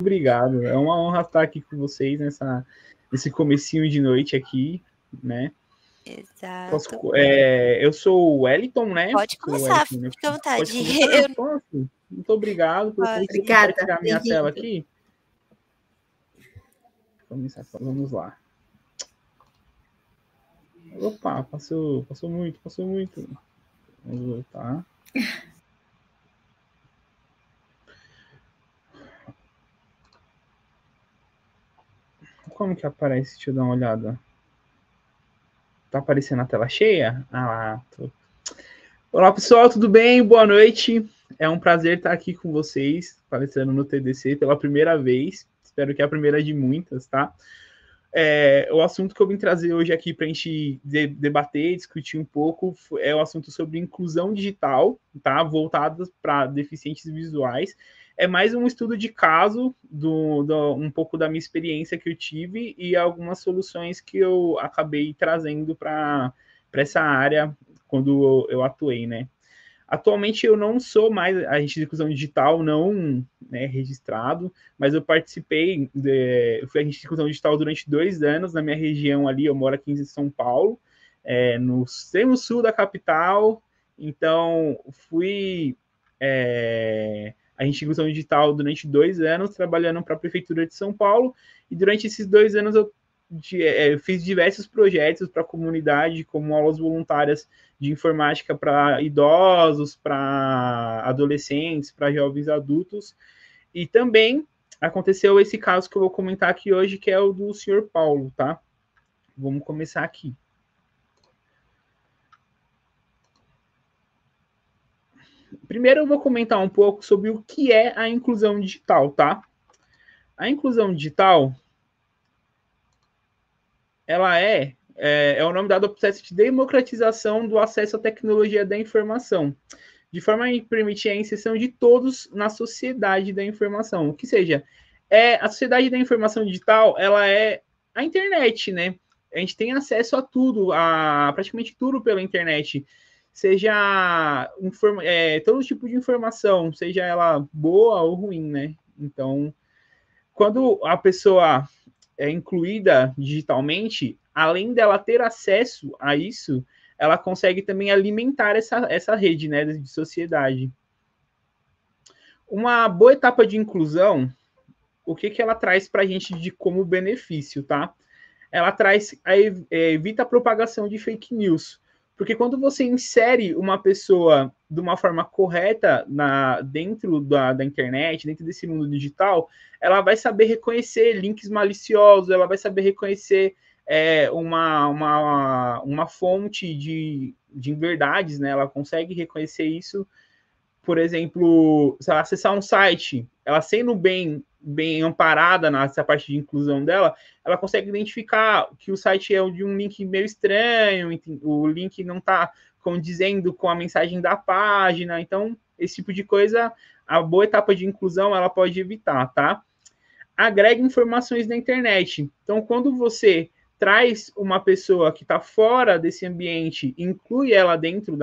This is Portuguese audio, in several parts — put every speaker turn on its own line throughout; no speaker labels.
Obrigado. É uma honra estar aqui com vocês nesse comecinho de noite aqui, né?
Exato.
Eu sou o Wellington, né?
Pode começar, fica à vontade.
Pode começar? Posso? Muito obrigado pelo convite.
Obrigada.
Vou tirar minha tela aqui. Vamos lá. Opa, passou muito. Vamos voltar. Como que aparece? Deixa eu dar uma olhada. Tá aparecendo a tela cheia? Olá, pessoal, tudo bem? Boa noite. É um prazer estar aqui com vocês, palestrando no TDC pela primeira vez. Espero que é a primeira de muitas, tá? O assunto que eu vim trazer hoje aqui para a gente debater, discutir um pouco, é o assunto sobre inclusão digital, tá? Voltado para deficientes visuais. É mais um estudo de caso, um pouco da minha experiência que eu tive e algumas soluções que eu acabei trazendo para essa área quando eu atuei, né? Atualmente eu não sou mais agente de inclusão digital, não, né, registrado, mas eu participei, eu fui agente de inclusão digital durante 2 anos na minha região ali, eu moro aqui em São Paulo, no extremo sul da capital, então fui agente de inclusão digital durante 2 anos, trabalhando para a Prefeitura de São Paulo, e durante esses 2 anos eu fiz diversos projetos para a comunidade, como aulas voluntárias de informática para idosos, para adolescentes, para jovens adultos. E também aconteceu esse caso que eu vou comentar aqui hoje, que é o do senhor Paulo, tá? Vamos começar aqui. Primeiro eu vou comentar um pouco sobre o que é a inclusão digital, tá? A inclusão digital, ela é o nome dado ao processo de democratização do acesso à tecnologia da informação, de forma a permitir a inserção de todos na sociedade da informação. O que seja, a sociedade da informação digital, ela é a internet, né? A gente tem acesso a tudo, a praticamente tudo pela internet, seja todo tipo de informação, seja ela boa ou ruim, né? Então, quando a pessoa é incluída digitalmente, além dela ter acesso a isso, ela consegue também alimentar essa rede, né, de sociedade. Uma boa etapa de inclusão, o que ela traz para a gente de como benefício, tá? Ela traz, evita a propagação de fake news, porque quando você insere uma pessoa de uma forma correta dentro da internet, dentro desse mundo digital, ela vai saber reconhecer links maliciosos, ela vai saber reconhecer uma fonte de verdades, né? Ela consegue reconhecer isso. Por exemplo, se ela acessar um site, ela sendo bem amparada nessa parte de inclusão dela, ela consegue identificar que o site é de um link meio estranho, o link não está condizendo com a mensagem da página. Então, esse tipo de coisa, a boa etapa de inclusão, ela pode evitar, tá? Agrega informações na internet. Então, quando você traz uma pessoa que está fora desse ambiente, inclui ela dentro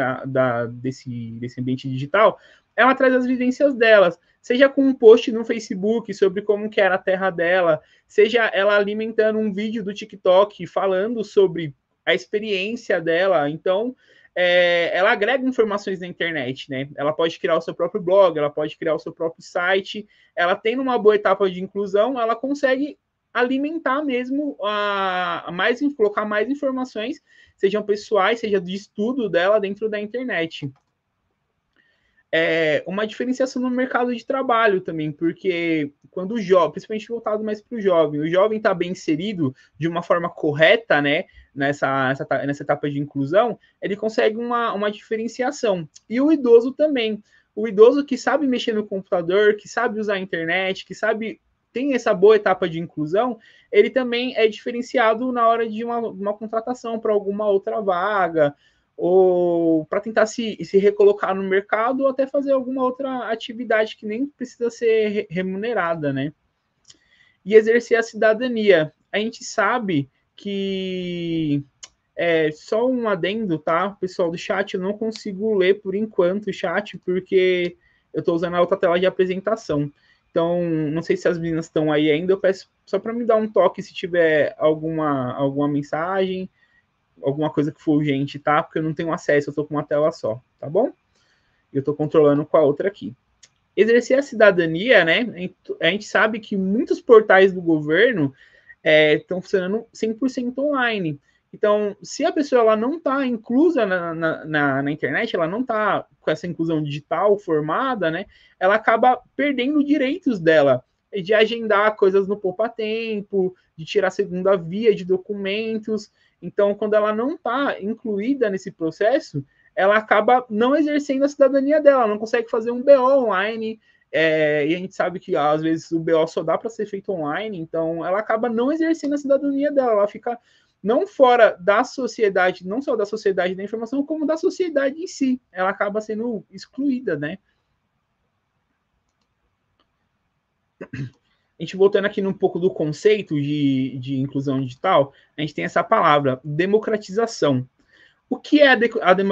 desse ambiente digital, ela traz as vivências delas, seja com um post no Facebook sobre como que era a terra dela, seja ela alimentando um vídeo do TikTok falando sobre a experiência dela. Então, ela agrega informações na internet, né? Ela pode criar o seu próprio blog, ela pode criar o seu próprio site. Ela tendo uma boa etapa de inclusão, ela consegue alimentar mesmo, colocar mais informações, sejam pessoais, seja de estudo dela dentro da internet. Uma diferenciação no mercado de trabalho também, porque quando o jovem, principalmente voltado mais para o jovem está bem inserido de uma forma correta, né, nessa etapa de inclusão, ele consegue uma diferenciação. E o idoso também. O idoso que sabe mexer no computador, que sabe usar a internet, que tem essa boa etapa de inclusão, ele também é diferenciado na hora de uma contratação para alguma outra vaga, ou para tentar se recolocar no mercado, ou até fazer alguma outra atividade que nem precisa ser remunerada, né? E exercer a cidadania. A gente sabe que só um adendo, tá? Pessoal do chat, eu não consigo ler por enquanto o chat, porque eu estou usando a outra tela de apresentação. Então, não sei se as meninas estão aí ainda, eu peço só para me dar um toque se tiver alguma mensagem, alguma coisa que for urgente, tá? Porque eu não tenho acesso, eu estou com uma tela só, tá bom? Eu estou controlando com a outra aqui. Exercer a cidadania, né? A gente sabe que muitos portais do governo estão funcionando 100% online. Então, se a pessoa ela não está inclusa na internet, ela não está com essa inclusão digital formada, né? Ela acaba perdendo direitos dela de agendar coisas no poupa-tempo, de tirar segunda via de documentos. Então, quando ela não está incluída nesse processo, ela acaba não exercendo a cidadania dela, não consegue fazer um BO online, e a gente sabe que às vezes o BO só dá para ser feito online, então ela acaba não exercendo a cidadania dela, ela fica não fora da sociedade, não só da sociedade da informação, como da sociedade em si, ela acaba sendo excluída, né? A gente voltando aqui um pouco do conceito de inclusão digital, a gente tem essa palavra, democratização. O que é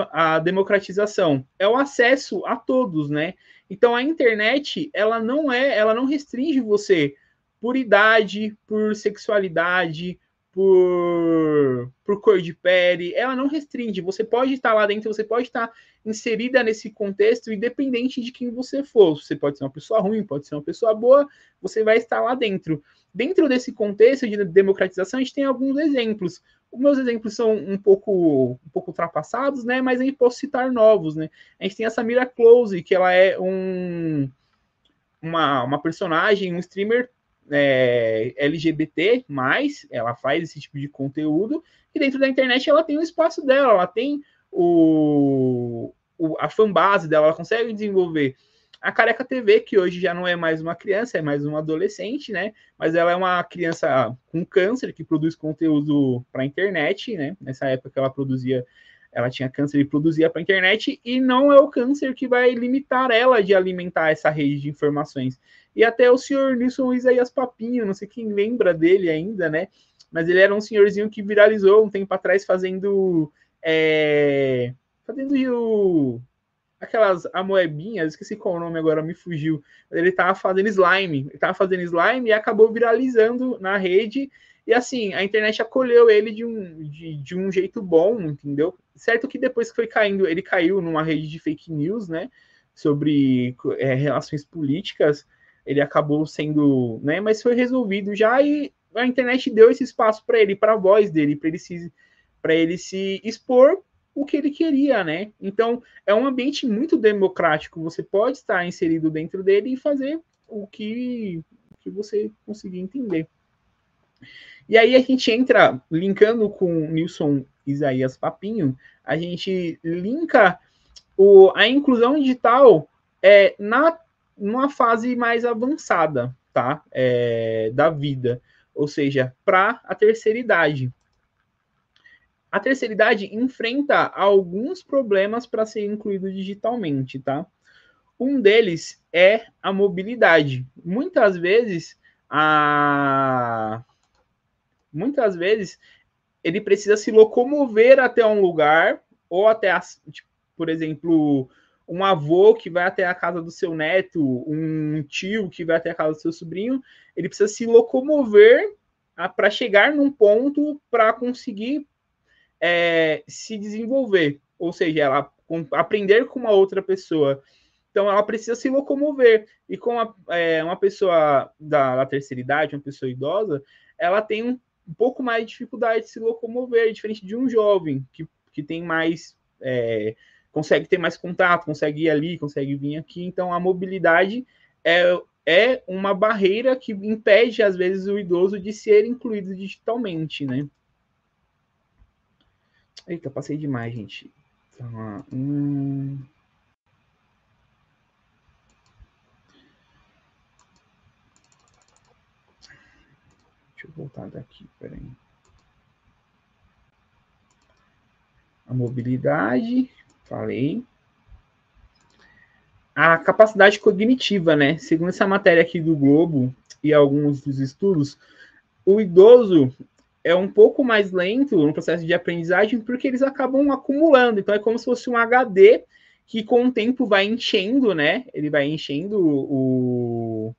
a democratização? É o acesso a todos, né? Então a internet, ela não restringe você por idade, por sexualidade, por cor de pele, ela não restringe. Você pode estar lá dentro, você pode estar inserida nesse contexto, independente de quem você for. Você pode ser uma pessoa ruim, pode ser uma pessoa boa, você vai estar lá dentro. Dentro desse contexto de democratização, a gente tem alguns exemplos. Os meus exemplos são um pouco ultrapassados, né? Mas eu posso citar novos, né? A gente tem a Samira Close, que ela é uma personagem, um streamer LGBT+, ela faz esse tipo de conteúdo, e dentro da internet ela tem o espaço dela, ela tem a fanbase dela, ela consegue desenvolver. A Careca TV, que hoje já não é mais uma criança, é mais uma adolescente, né? Mas ela é uma criança com câncer que produz conteúdo para a internet, né? Nessa época que ela tinha câncer e produzia para a internet, e não é o câncer que vai limitar ela de alimentar essa rede de informações. E até o senhor Nilson Isaías Papinho, não sei quem lembra dele ainda, né? Mas ele era um senhorzinho que viralizou um tempo atrás fazendo aquelas amoebinhas, esqueci qual o nome agora, me fugiu. Ele tava fazendo slime, e acabou viralizando na rede. E assim, a internet acolheu ele de um jeito bom, entendeu? Certo que depois que foi caindo, ele caiu numa rede de fake news, né? Sobre relações políticas. Ele acabou sendo, né? Mas foi resolvido já e a internet deu esse espaço para ele, para a voz dele, para ele se expor o que ele queria, né? Então, é um ambiente muito democrático. Você pode estar inserido dentro dele e fazer o que você conseguir entender. E aí a gente entra, linkando com Nilson Isaías Papinho, a gente linka a inclusão digital numa fase mais avançada, tá? Da vida. Ou seja, para a terceira idade. A terceira idade enfrenta alguns problemas para ser incluído digitalmente, tá? Um deles é a mobilidade. Muitas vezes ele precisa se locomover até um lugar, ou até, tipo, por exemplo, um avô que vai até a casa do seu neto, um tio que vai até a casa do seu sobrinho, ele precisa se locomover para chegar num ponto para conseguir se desenvolver, ou seja, ela aprender com uma outra pessoa. Então, ela precisa se locomover. E com uma pessoa da terceira idade, uma pessoa idosa, ela tem um pouco mais de dificuldade de se locomover, diferente de um jovem que tem mais... consegue ter mais contato, consegue ir ali, consegue vir aqui. Então, a mobilidade é uma barreira que impede, às vezes, o idoso de ser incluído digitalmente, né? Eita, passei demais, gente. Então, Deixa eu voltar daqui, peraí. A mobilidade, falei. A capacidade cognitiva, né? Segundo essa matéria aqui do Globo e alguns dos estudos, o idoso é um pouco mais lento no processo de aprendizagem porque eles acabam acumulando. Então, é como se fosse um HD que, com o tempo, vai enchendo, né? Ele vai enchendo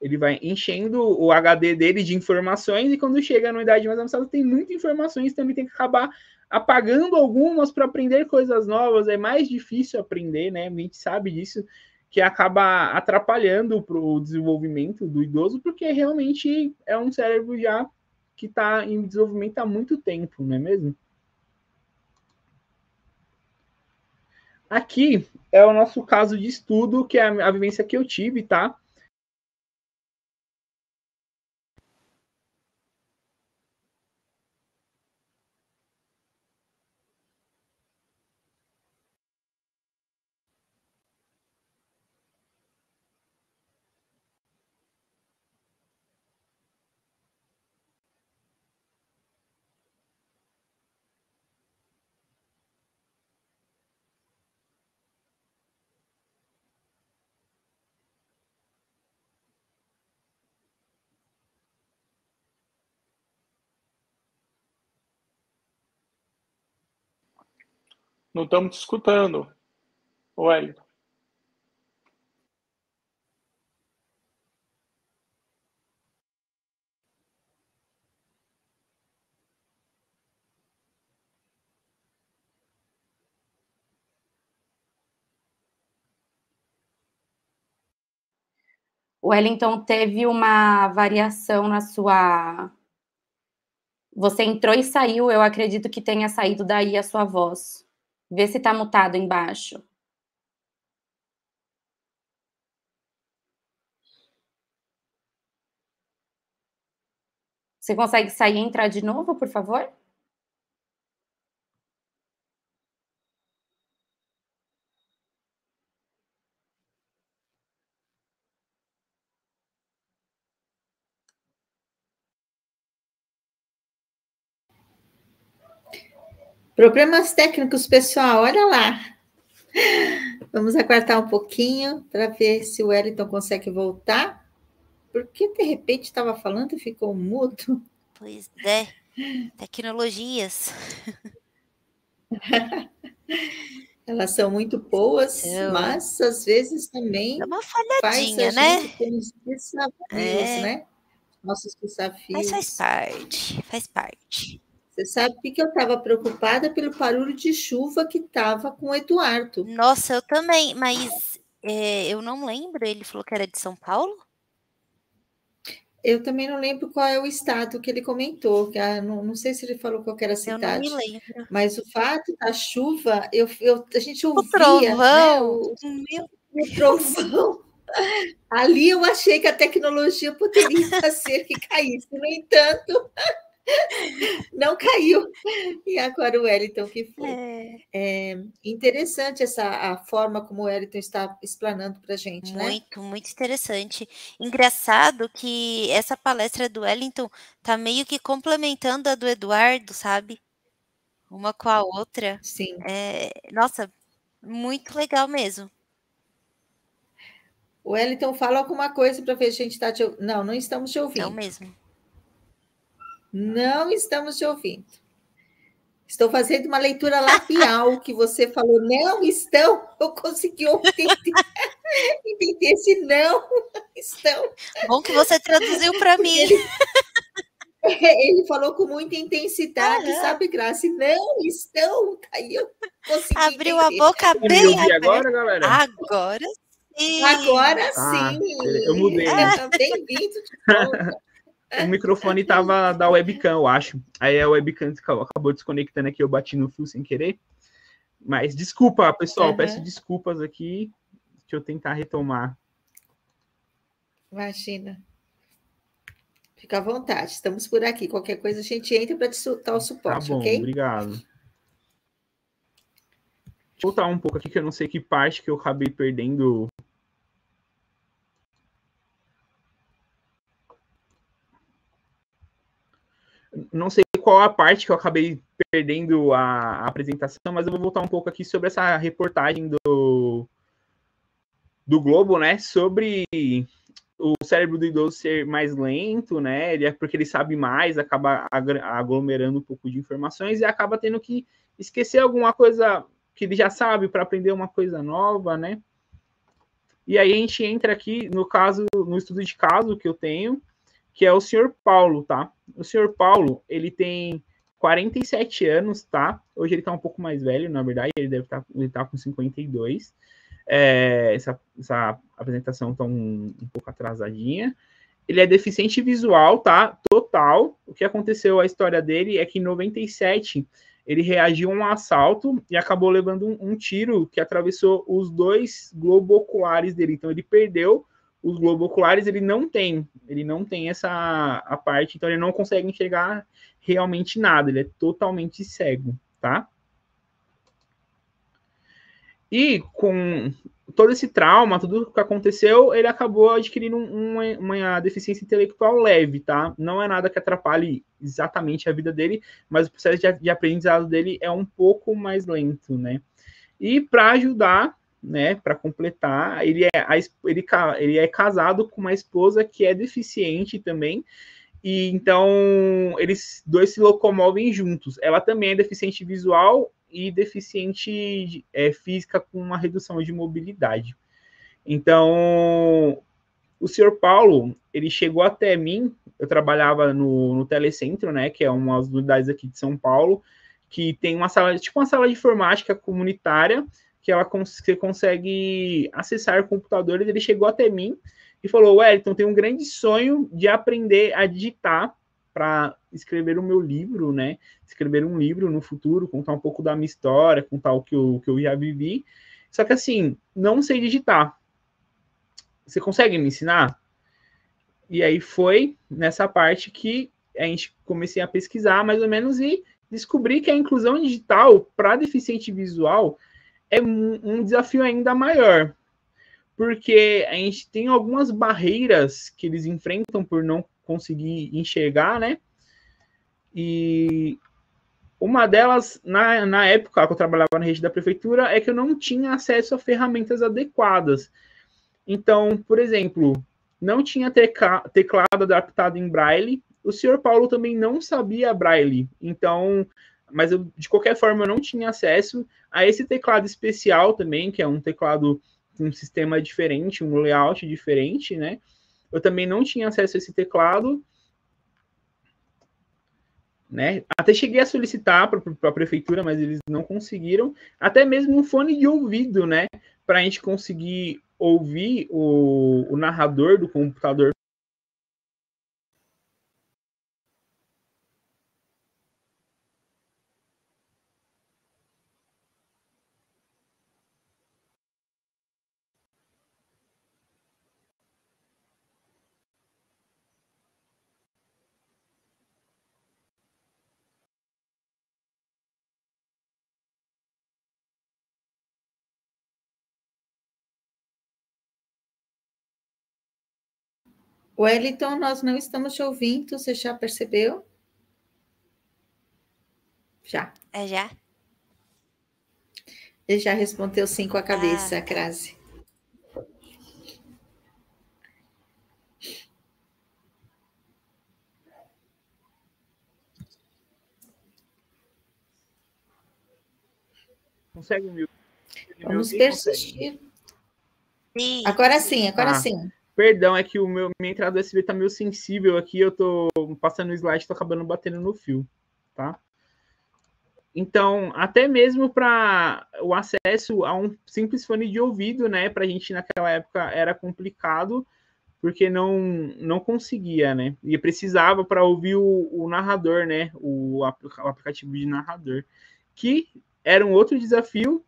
Ele vai enchendo o HD dele de informações, e quando chega na idade mais avançada tem muitas informações, então ele tem que acabar apagando algumas para aprender coisas novas. É mais difícil aprender, né? A gente sabe disso, que acaba atrapalhando para o desenvolvimento do idoso, porque realmente é um cérebro já que está em desenvolvimento há muito tempo, não é mesmo? Aqui é o nosso caso de estudo, que é a vivência que eu tive, tá?
Não estamos te escutando, Wellington.
O Wellington teve uma variação na sua... Você entrou e saiu, eu acredito que tenha saído daí a sua voz. Vê se está mutado embaixo. Você consegue sair e entrar de novo, por favor?
Problemas técnicos, pessoal, olha lá. Vamos aguardar um pouquinho para ver se o Wellington consegue voltar. Porque, de repente, estava falando e ficou mudo.
Pois é, tecnologias.
Elas são muito boas, mas, às vezes, também
é uma
faz
falhadinha,
a
né?
gente ter uns desafios, né? Nossos desafios.
Mas faz parte.
Você sabe que eu estava preocupada pelo barulho de chuva que estava com o Eduardo.
Nossa, eu também, mas eu não lembro, ele falou que era de São Paulo?
Eu também não lembro qual é o estado que ele comentou, não sei se ele falou qual era a
Eu não me
cidade.
lembro.
Mas o fato da chuva, a gente
O
ouvia,
trovão,
né, o trovão. Ali eu achei que a tecnologia poderia fazer que caísse. No entanto, não caiu. E agora o Wellington que foi. É interessante a forma como o Wellington está explanando para a gente, né?
muito interessante. Engraçado que essa palestra do Wellington tá meio que complementando a do Eduardo, sabe? Uma com a outra.
Sim.
Nossa, muito legal mesmo.
O Wellington, fala alguma coisa para ver se a gente está te ouvindo. Não estamos te ouvindo.
Não mesmo.
Não estamos te ouvindo. Estou fazendo uma leitura labial que você falou, não estão. Eu consegui entender esse não estão.
Bom que você traduziu para mim.
Ele falou com muita intensidade, sabe, Graça? Não estão. Aí eu consegui
Abriu
entender.
a boca bem aberta.
Agora, galera?
Agora sim.
Agora sim.
Eu mudei.
Bem-vindo de volta.
O microfone estava da webcam, eu acho. Aí a webcam acabou desconectando aqui, eu bati no fio sem querer. Mas desculpa, pessoal, peço desculpas aqui. Deixa eu tentar retomar.
Imagina. Fica à vontade, estamos por aqui. Qualquer coisa a gente entra para te dar o suporte,
tá bom,
ok?
Obrigado. Deixa eu voltar um pouco aqui, que eu não sei que parte que eu acabei perdendo. Não sei qual a parte que eu acabei perdendo a apresentação, mas eu vou voltar um pouco aqui sobre essa reportagem do Globo, né? Sobre o cérebro do idoso ser mais lento, né? Porque ele sabe mais, acaba aglomerando um pouco de informações e acaba tendo que esquecer alguma coisa que ele já sabe para aprender uma coisa nova, né? E aí a gente entra aqui no caso, no estudo de caso que eu tenho, que é o senhor Paulo, tá? O senhor Paulo, ele tem 47 anos, tá? Hoje ele tá um pouco mais velho, na verdade, ele tá com 52. Essa apresentação tá um pouco atrasadinha. Ele é deficiente visual, tá? Total. O que aconteceu, a história dele é que em 97 ele reagiu a um assalto e acabou levando um tiro que atravessou os 2 globos oculares dele. Então ele perdeu os globos oculares, ele não tem a parte, então ele não consegue enxergar realmente nada, ele é totalmente cego, tá? E com todo esse trauma, tudo o que aconteceu, ele acabou adquirindo uma deficiência intelectual leve, tá? Não é nada que atrapalhe exatamente a vida dele, mas o processo de aprendizado dele é um pouco mais lento, né? E para ajudar, né, para completar, ele é casado com uma esposa que é deficiente também, e então eles dois se locomovem juntos. Ela também é deficiente visual e deficiente física com uma redução de mobilidade. Então, o senhor Paulo, ele chegou até mim, eu trabalhava no Telecentro, né, que é uma das unidades aqui de São Paulo, que tem uma sala, tipo uma sala de informática comunitária, que você consegue acessar computadores. Ele chegou até mim e falou: Wellington, tenho um grande sonho de aprender a digitar para escrever o meu livro, né? Escrever um livro no futuro, contar um pouco da minha história, contar o que eu já vivi. Só que assim, não sei digitar. Você consegue me ensinar? E aí foi nessa parte que a gente comecei a pesquisar mais ou menos e descobri que a inclusão digital para deficiente visual é um desafio ainda maior, porque a gente tem algumas barreiras que eles enfrentam por não conseguir enxergar, né? E uma delas, na época que eu trabalhava na rede da prefeitura, é que eu não tinha acesso a ferramentas adequadas. Então, por exemplo, não tinha teclado adaptado em Braille. O senhor Paulo também não sabia Braille. Então, mas de qualquer forma, eu não tinha acesso a esse teclado especial também, que é um teclado com um sistema diferente, um layout diferente, né? Eu também não tinha acesso a esse teclado, né? Até cheguei a solicitar para a prefeitura, mas eles não conseguiram. Até mesmo um fone de ouvido, né? Para a gente conseguir ouvir o narrador do computador.
Wellington, nós não estamos te ouvindo, você já percebeu? Já.
Já?
Ele já respondeu sim com a cabeça, Crase.
Consegue me ouvir?
Vamos persistir.
Sim.
Agora sim, agora sim.
Perdão, é que minha entrada USB tá meio sensível aqui, eu tô passando o slide, tô acabando batendo no fio, tá? Então, até mesmo para o acesso a um simples fone de ouvido, né, pra gente naquela época era complicado, porque não conseguia, né? E precisava para ouvir o narrador, né, o aplicativo de narrador, que era um outro desafio.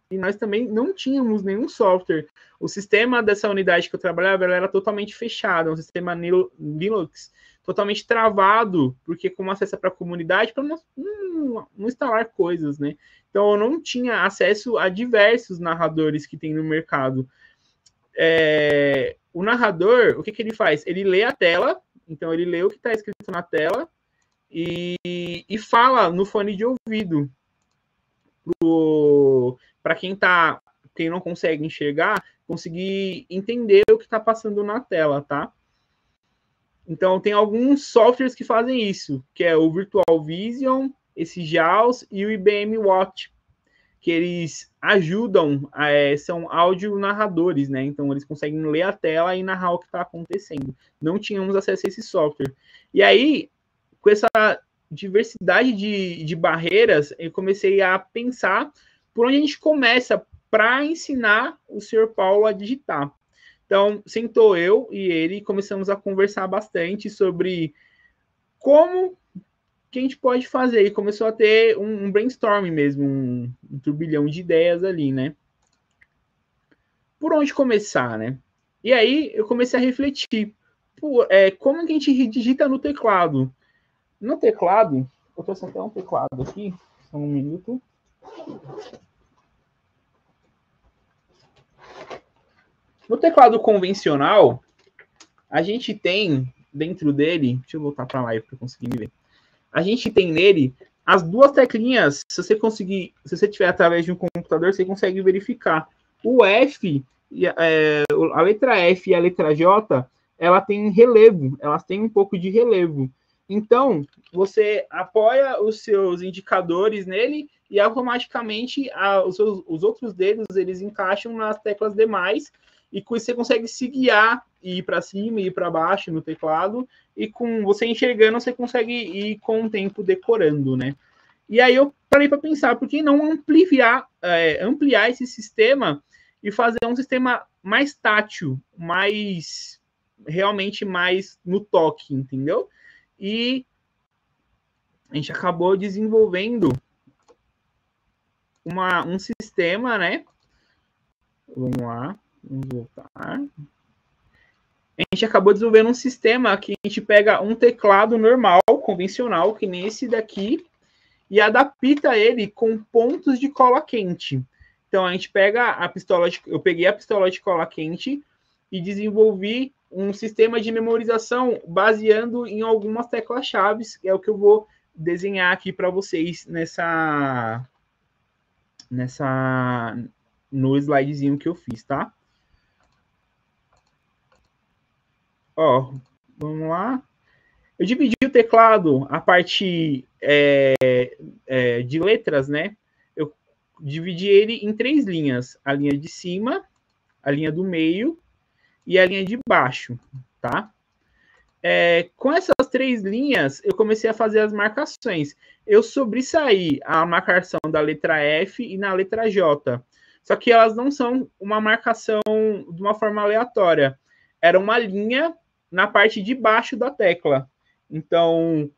E nós também não tínhamos nenhum software. O sistema dessa unidade que eu trabalhava era totalmente fechado, um sistema Linux totalmente travado, porque como acesso para a comunidade, para não instalar coisas, né? Então eu não tinha acesso a diversos narradores que tem no mercado. O narrador, o que ele faz? Ele lê a tela, então ele lê o que está escrito na tela e fala no fone de ouvido para quem não consegue enxergar, conseguir entender o que está passando na tela, tá? Então, tem alguns softwares que fazem isso, que é o Virtual Vision, esse JAWS e o IBM Watch, que eles ajudam, são audio-narradores, né? Então, eles conseguem ler a tela e narrar o que está acontecendo. Não tínhamos acesso a esse software. E aí, com essa diversidade de barreiras, eu comecei a pensar por onde a gente começa para ensinar o senhor Paulo a digitar. Então, sentou eu e ele e começamos a conversar bastante sobre como que a gente pode fazer. E começou a ter um brainstorming mesmo, um turbilhão de ideias ali, né? Por onde começar, né? E aí eu comecei a refletir. Como que a gente digita no teclado? No teclado, eu trouxe até um teclado aqui, só um minuto. No teclado convencional, a gente tem dentro dele, deixa eu voltar para a live para conseguir me ver. A gente tem nele as duas teclinhas, se você tiver através de um computador, você consegue verificar. O F, a letra F e a letra J, ela tem relevo, elas têm um pouco de relevo. Então, você apoia os seus indicadores nele e automaticamente os outros dedos, eles encaixam nas teclas demais e com isso você consegue se guiar e ir para cima e ir para baixo no teclado e com você enxergando, você consegue ir com o tempo decorando, né? E aí eu parei para pensar, por que não ampliar esse sistema e fazer um sistema mais tátil, realmente mais no toque, entendeu? E a gente acabou desenvolvendo um sistema, né? Vamos lá, vamos voltar. A gente acabou desenvolvendo um sistema que a gente pega um teclado normal, convencional, que nem esse daqui, e adapta ele com pontos de cola quente. Então a gente pega eu peguei a pistola de cola quente e desenvolvi um sistema de memorização baseando em algumas teclas-chave, que é o que eu vou desenhar aqui para vocês no slidezinho que eu fiz, tá? Ó, vamos lá. Eu dividi o teclado, a parte de letras, né? Eu dividi ele em 3 linhas. A linha de cima, a linha do meio e a linha de baixo, tá? Com essas 3 linhas, eu comecei a fazer as marcações. Eu sobressaí a marcação da letra F e na letra J. Só que elas não são uma marcação de uma forma aleatória. Era uma linha na parte de baixo da tecla. Então,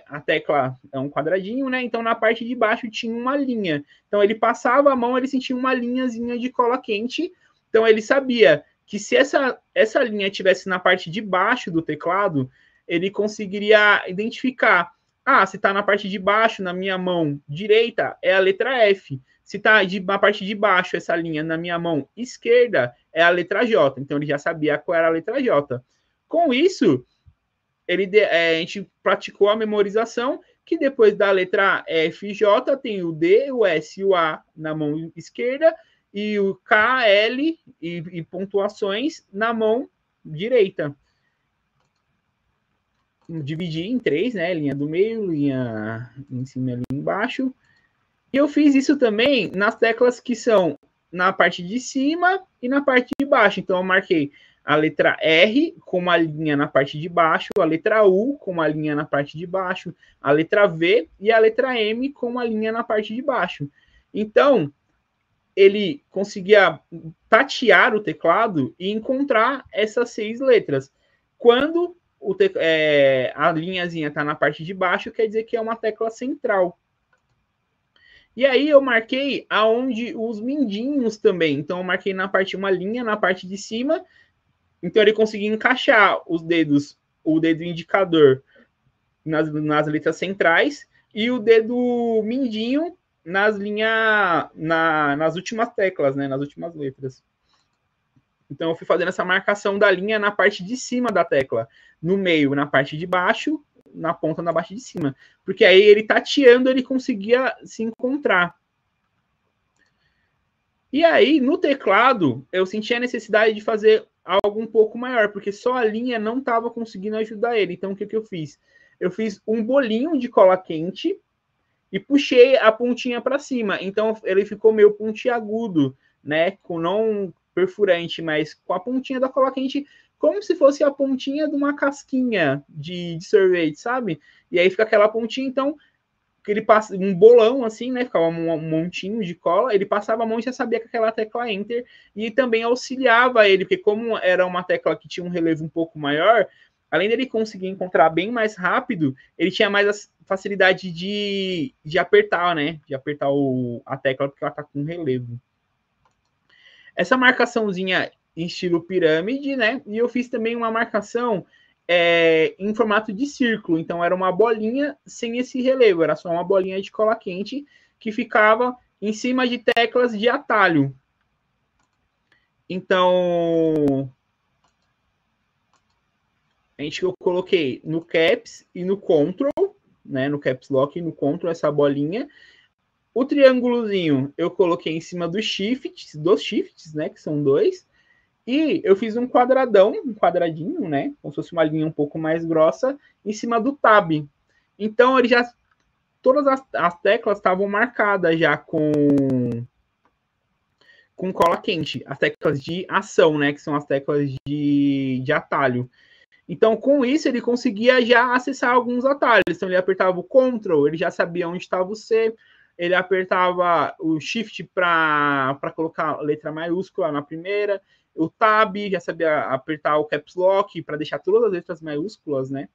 a tecla é um quadradinho, né? Então, na parte de baixo tinha uma linha. Então, ele passava a mão, ele sentia uma linhazinha de cola quente. Então, ele sabia que se essa linha estivesse na parte de baixo do teclado, ele conseguiria identificar. Se está na parte de baixo, na minha mão direita, é a letra F. Se está na parte de baixo, essa linha na minha mão esquerda, é a letra J. Então, ele já sabia qual era a letra J. Com isso, a gente praticou a memorização, que depois da letra F e J, tem o D, o S e o A na mão esquerda, e o K, L e pontuações na mão direita. Dividi em 3, né? Linha do meio, linha em cima e linha embaixo. E eu fiz isso também nas teclas que são na parte de cima e na parte de baixo. Então, eu marquei a letra R com uma linha na parte de baixo, a letra U com uma linha na parte de baixo, a letra V e a letra M com uma linha na parte de baixo. Então, ele conseguia tatear o teclado e encontrar essas 6 letras. Quando a linhazinha está na parte de baixo, quer dizer que é uma tecla central. E aí eu marquei aonde os mindinhos também. Então eu marquei uma linha na parte de cima. Então ele conseguia encaixar o dedo indicador nas letras centrais e o dedo mindinho nas últimas teclas, né? Nas últimas letras. Então eu fui fazendo essa marcação da linha na parte de cima da tecla, no meio, na parte de baixo, na ponta na parte de cima. Porque aí ele tateando, ele conseguia se encontrar. E aí, no teclado, eu senti a necessidade de fazer algo um pouco maior, porque só a linha não estava conseguindo ajudar ele. Então, o que eu fiz? Eu fiz um bolinho de cola quente e puxei a pontinha para cima. Então, ele ficou meio pontiagudo, né? Com não perfurante, mas com a pontinha da cola quente, como se fosse a pontinha de uma casquinha de sorvete, sabe? E aí fica aquela pontinha, então, que ele passa um bolão assim, né? Ficava um montinho de cola, ele passava a mão e já sabia que aquela tecla Enter, e também auxiliava ele, porque como era uma tecla que tinha um relevo um pouco maior, além dele conseguir encontrar bem mais rápido, ele tinha mais a facilidade de apertar, né? De apertar a tecla, porque ela tá com relevo. Essa marcaçãozinha em estilo pirâmide, né? E eu fiz também uma marcação em formato de círculo. Então, era uma bolinha sem esse relevo. Era só uma bolinha de cola quente que ficava em cima de teclas de atalho. Então, eu coloquei no Caps e no Ctrl, né? No Caps Lock e no Ctrl, essa bolinha. O triângulozinho eu coloquei em cima dos shifts, né? Que são 2. E eu fiz um quadradinho, né? Como se fosse uma linha um pouco mais grossa, em cima do Tab. Então, todas as teclas estavam marcadas já com cola quente. As teclas de ação, né? Que são as teclas de atalho. Então, com isso, ele conseguia já acessar alguns atalhos. Então, ele apertava o Ctrl, ele já sabia onde estava o C. Ele apertava o Shift para colocar letra maiúscula na primeira. O Tab, já sabia apertar o Caps Lock para deixar todas as letras maiúsculas, né?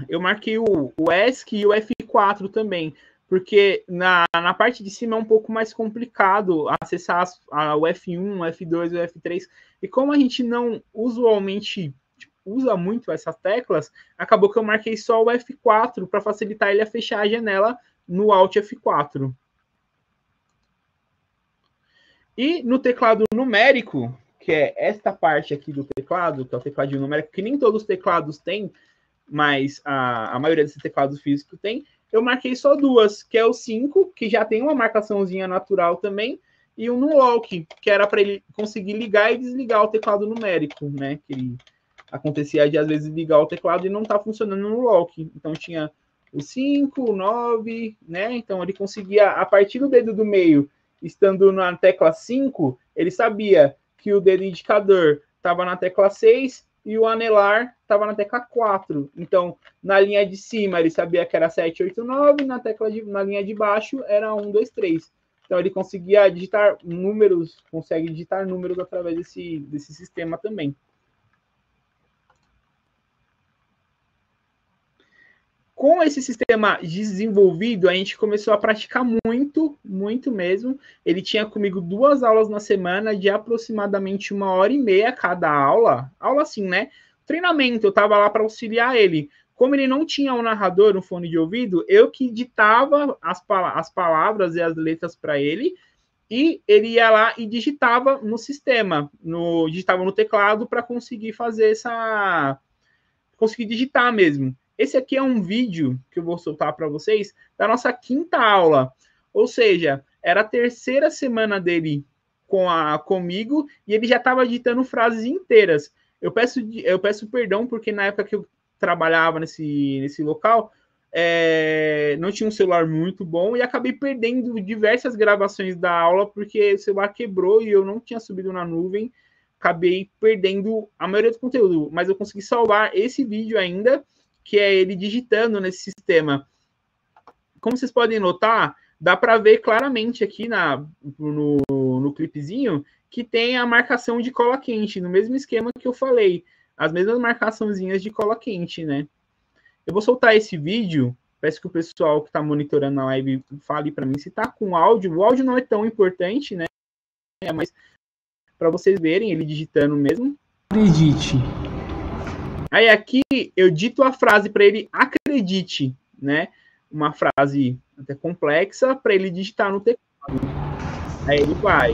Eu marquei o ESC e o F4 também, porque na parte de cima é um pouco mais complicado acessar o F1, o F2 e o F3. E como a gente não usualmente usa muito essas teclas, acabou que eu marquei só o F4 para facilitar ele a fechar a janela no Alt F4. E no teclado numérico, que é esta parte aqui do teclado, que é o tecladinho numérico, que nem todos os teclados têm, mas a maioria desses teclados físicos tem, eu marquei só 2, que é o 5, que já tem uma marcaçãozinha natural também, e o Nulock, que era para ele conseguir ligar e desligar o teclado numérico, né? Que acontecia de, às vezes, ligar o teclado e não tá funcionando no Nulock. Então, tinha o 5, o 9, né? Então, ele conseguia, a partir do dedo do meio, estando na tecla 5, ele sabia que o dedo indicador estava na tecla 6 e o anelar estava na tecla 4. Então, na linha de cima, ele sabia que era 7, 8, 9, na linha de baixo era 1, 2, 3. Então, ele conseguia digitar números, consegue digitar números através desse sistema também. Com esse sistema desenvolvido, a gente começou a praticar muito, muito mesmo. Ele tinha comigo 2 aulas na semana, de aproximadamente 1h30 cada aula. Aula assim, né? Treinamento, eu estava lá para auxiliar ele. Como ele não tinha um narrador, um fone de ouvido, eu que ditava as palavras e as letras para ele, e ele ia lá e digitava no sistema, digitava no teclado para conseguir fazer conseguir digitar mesmo. Esse aqui é um vídeo que eu vou soltar para vocês da nossa 5ª aula. Ou seja, era a 3ª semana dele comigo e ele já estava digitando frases inteiras. Eu peço perdão porque na época que eu trabalhava nesse local, não tinha um celular muito bom e acabei perdendo diversas gravações da aula porque o celular quebrou e eu não tinha subido na nuvem. Acabei perdendo a maioria do conteúdo, mas eu consegui salvar esse vídeo ainda, que é ele digitando nesse sistema. Como vocês podem notar, dá para ver claramente aqui no clipezinho que tem a marcação de cola quente, no mesmo esquema que eu falei, as mesmas marcaçãozinhas de cola quente, né? Eu vou soltar esse vídeo, peço que o pessoal que está monitorando a live fale para mim se está com áudio. O áudio não é tão importante, né? Mas para vocês verem ele digitando mesmo. Acredite. Aí aqui eu dito a frase para ele, acredite, né? Uma frase até complexa para ele digitar no teclado. Aí ele vai.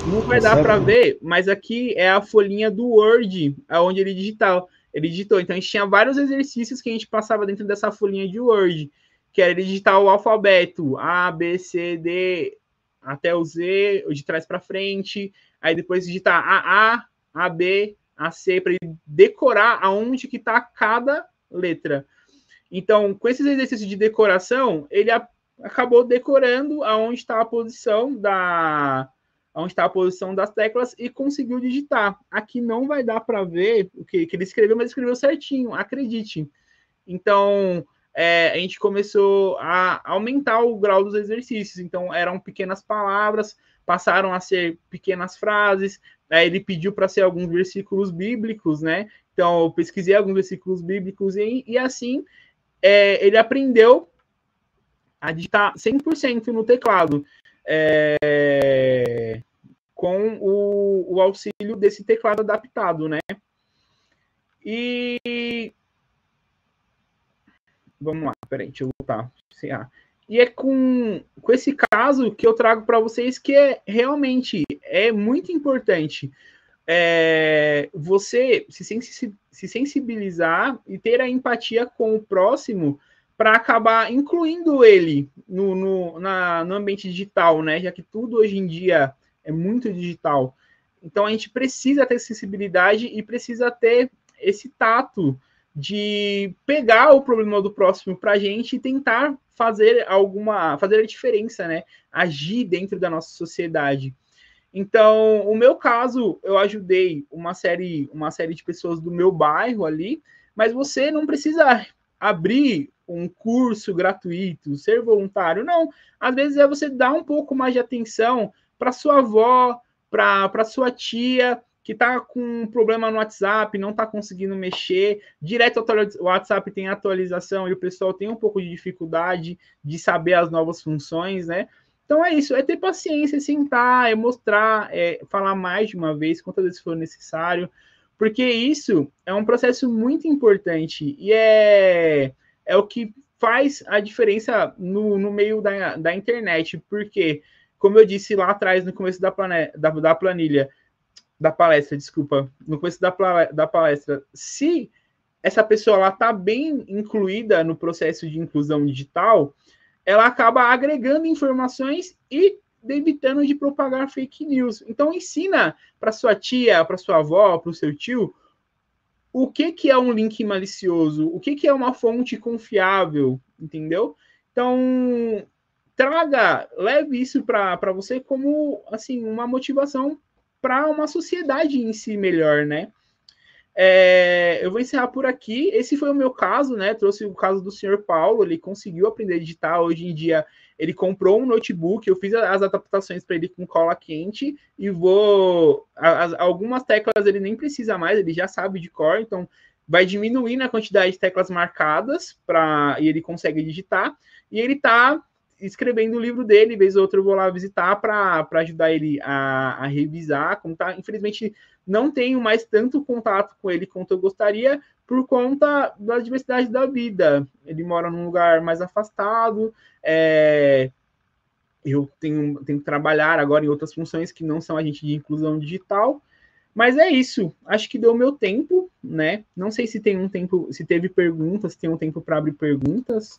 Não vai dar para ver, mas aqui é a folhinha do Word, onde ele digitou. Então, a gente tinha vários exercícios que a gente passava dentro dessa folhinha de Word, que era ele digitar o alfabeto A, B, C, D, até o Z, de trás para frente, aí depois digitar AA, AB, AC, para ele decorar aonde que está cada letra. Então, com esses exercícios de decoração, ele acabou decorando aonde está a posição das teclas e conseguiu digitar. Aqui não vai dar para ver o que ele escreveu, mas escreveu certinho, acredite. Então, a gente começou a aumentar o grau dos exercícios. Então, eram pequenas palavras, passaram a ser pequenas frases. Aí ele pediu para ser alguns versículos bíblicos, né? Então, eu pesquisei alguns versículos bíblicos e assim ele aprendeu a digitar 100% no teclado, com o auxílio desse teclado adaptado, né? E vamos lá, peraí, deixa eu voltar. E é com esse caso que eu trago para vocês que realmente é muito importante você se sensibilizar e ter a empatia com o próximo para acabar incluindo ele no ambiente digital, né? Já que tudo hoje em dia é muito digital. Então a gente precisa ter sensibilidade e precisa ter esse tato de pegar o problema do próximo para a gente e tentar fazer a diferença, né? Agir dentro da nossa sociedade. Então, o meu caso, eu ajudei uma série de pessoas do meu bairro ali, mas você não precisa abrir um curso gratuito, ser voluntário, não. Às vezes é você dar um pouco mais de atenção para sua avó, para sua tia, que está com um problema no WhatsApp, não está conseguindo mexer, direto o WhatsApp tem atualização e o pessoal tem um pouco de dificuldade de saber as novas funções, né? Então é isso, é ter paciência, sentar, mostrar, falar mais de uma vez, quantas vezes for necessário, porque isso é um processo muito importante e é o que faz a diferença no meio da internet, porque, como eu disse lá atrás, no começo da palestra, no começo da palestra, se essa pessoa está bem incluída no processo de inclusão digital, ela acaba agregando informações e evitando de propagar fake news. Então, ensina para sua tia, para sua avó, para o seu tio, o que é um link malicioso, o que é uma fonte confiável, entendeu? Então, leve isso para você como, assim, uma motivação para uma sociedade em si melhor, né? Eu vou encerrar por aqui. Esse foi o meu caso, né? Trouxe o caso do senhor Paulo. Ele conseguiu aprender a digitar. Hoje em dia, ele comprou um notebook. Eu fiz as adaptações para ele com cola quente e algumas teclas ele nem precisa mais, ele já sabe de cor. Então, vai diminuindo a quantidade de teclas marcadas e ele consegue digitar. E ele está escrevendo o livro dele. Vez ou outra eu vou lá visitar para ajudar ele a revisar. Como tá, infelizmente, não tenho mais tanto contato com ele quanto eu gostaria por conta da diversidade da vida. Ele mora num lugar mais afastado, eu tenho que trabalhar agora em outras funções que não são agente de inclusão digital, mas é isso. Acho que deu meu tempo, né? Não sei se tem um tempo, se teve perguntas, se tem um tempo para abrir perguntas.